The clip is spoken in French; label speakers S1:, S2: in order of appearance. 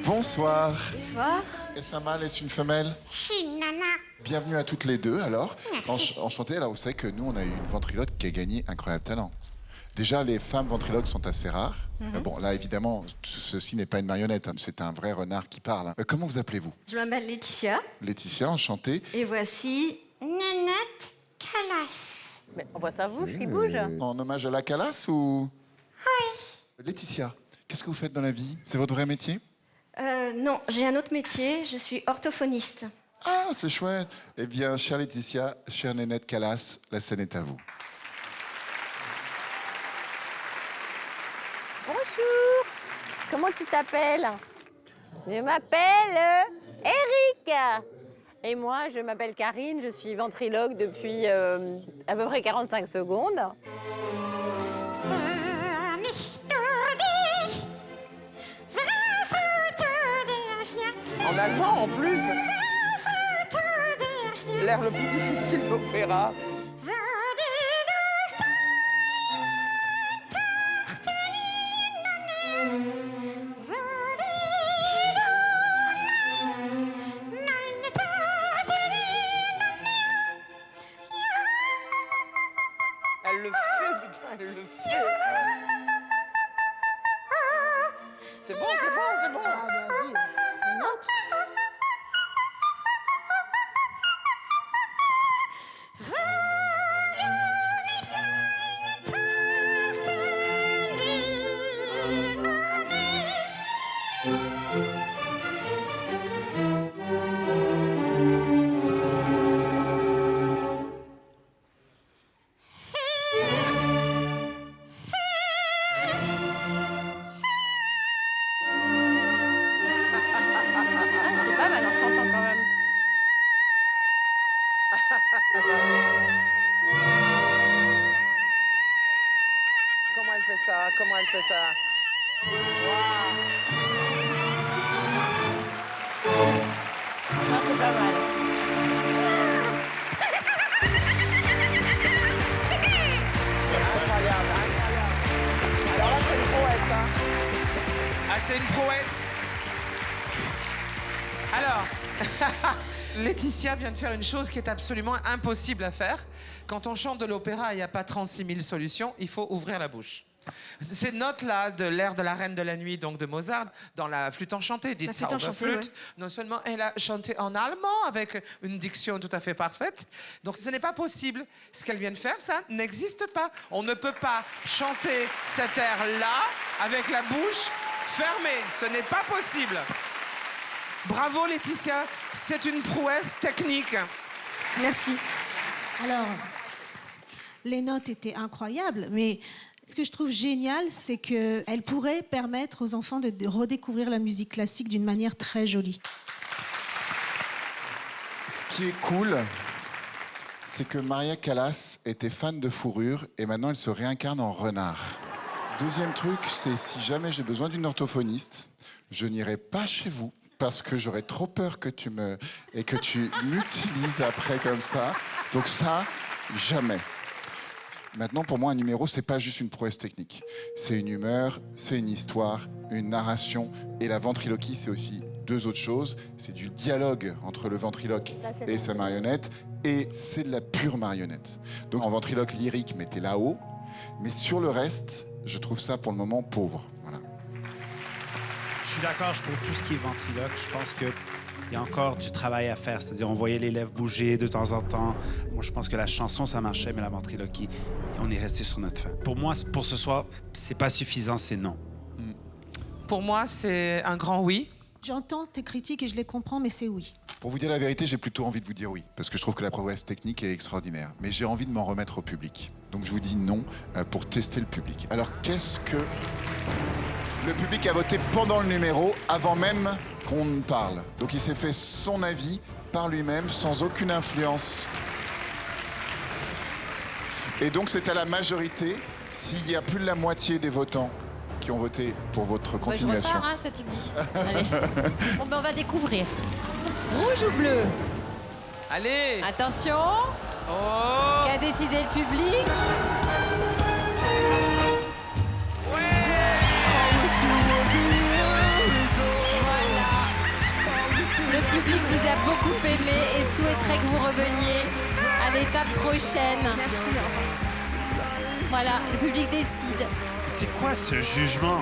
S1: Bonsoir.
S2: Bonsoir.
S1: Est-ce un mâle, est-ce une femelle?
S2: Je suis une nana.
S1: Bienvenue à toutes les deux, alors.
S2: Merci.
S1: Enchanté. Alors, vous savez que nous, on a eu une ventriloque qui a gagné Incroyable Talent. Déjà, les femmes ventriloques sont assez rares. Bon, là, évidemment, ceci n'est pas une marionnette, hein, c'est un vrai renard qui parle. Hein. Comment vous appelez-vous?
S2: Je m'appelle Laetitia.
S1: Laetitia, enchantée.
S2: Et voici Nénette Calas.
S3: Mais on voit sa bouche qui bouge.
S1: En hommage à la Calas ou... Oui. Laetitia, qu'est-ce que vous faites dans la vie? C'est votre vrai métier?
S2: Non, j'ai un autre métier. Je suis orthophoniste.
S1: Ah, c'est chouette. Eh bien, chère Laetitia, chère Nénette Calas, la scène est à vous.
S3: Bonjour. Comment tu t'appelles? Je m'appelle Eric. Et moi, je m'appelle Karine. Je suis ventriloque depuis à peu près 45 secondes.
S4: En allemand, en plus. L'air le plus difficile d'opéra. Elle le fait, putain, elle le fait. C'est bon, c'est bon, c'est bon. Ah, ben, dis, une note.
S3: C'est pas mal en chantant quand même.
S4: Comment elle fait ça? Comment elle fait ça?
S3: Non, c'est pas mal.
S4: Incroyable, incroyable. Alors là, c'est une prouesse, hein? Ah, c'est une prouesse. Alors, Laetitia vient de faire une chose qui est absolument impossible à faire. Quand on chante de l'opéra, il n'y a pas 36 000 solutions, il faut ouvrir la bouche. Ces notes-là de l'air de la Reine de la Nuit, donc de Mozart, dans la flûte enchantée, dites ça, flûte, non seulement elle a chanté en allemand avec une diction tout à fait parfaite, donc ce n'est pas possible. Ce qu'elle vient de faire, ça n'existe pas. On ne peut pas chanter cet air-là avec la bouche fermée. Ce n'est pas possible. Bravo Laetitia, c'est une prouesse technique.
S2: Merci.
S5: Alors, les notes étaient incroyables, mais ce que je trouve génial, c'est qu'elle pourrait permettre aux enfants de redécouvrir la musique classique d'une manière très jolie.
S1: Ce qui est cool, c'est que Maria Callas était fan de fourrure et maintenant elle se réincarne en renard. Deuxième truc, c'est si jamais j'ai besoin d'une orthophoniste, je n'irai pas chez vous parce que j'aurais trop peur que tu m'utilises après comme ça. Donc ça, jamais. Maintenant, pour moi, un numéro, c'est pas juste une prouesse technique. C'est une humeur, c'est une histoire, une narration. Et la ventriloquie, c'est aussi deux autres choses. C'est du dialogue entre le ventriloque et sa marionnette. Et c'est de la pure marionnette. Donc en ventriloque lyrique, mettez là-haut. Mais sur le reste, je trouve ça pour le moment pauvre. Voilà.
S6: Je suis d'accord pour tout ce qui est ventriloque. Je pense qu'il y a encore du travail à faire. C'est-à-dire, on voyait les lèvres bouger de temps en temps. Moi, je pense que la chanson, ça marchait, mais la ventriloquie, on est resté sur notre fin. Pour moi, pour ce soir, c'est pas suffisant, c'est non.
S4: Pour moi, c'est un grand oui.
S5: J'entends tes critiques et je les comprends, mais c'est oui.
S1: Pour vous dire la vérité, j'ai plutôt envie de vous dire oui, parce que je trouve que la prouesse technique est extraordinaire. Mais j'ai envie de m'en remettre au public. Donc je vous dis non pour tester le public. Alors qu'est-ce que le public a voté pendant le numéro, avant même qu'on ne parle? Donc il s'est fait son avis par lui-même, sans aucune influence. Et donc c'est à la majorité, s'il y a plus de la moitié des votants qui ont voté pour votre continuation.
S3: Je repars, hein, c'est tout dit. Allez. Bon, ben, on va découvrir. Rouge ou bleu?
S4: Allez.
S3: Attention.
S4: Oh.
S3: Qu'a décidé le public? a beaucoup aimé et souhaiterait que vous reveniez à l'étape prochaine.
S2: Merci.
S3: Voilà, le public décide.
S6: C'est quoi ce jugement?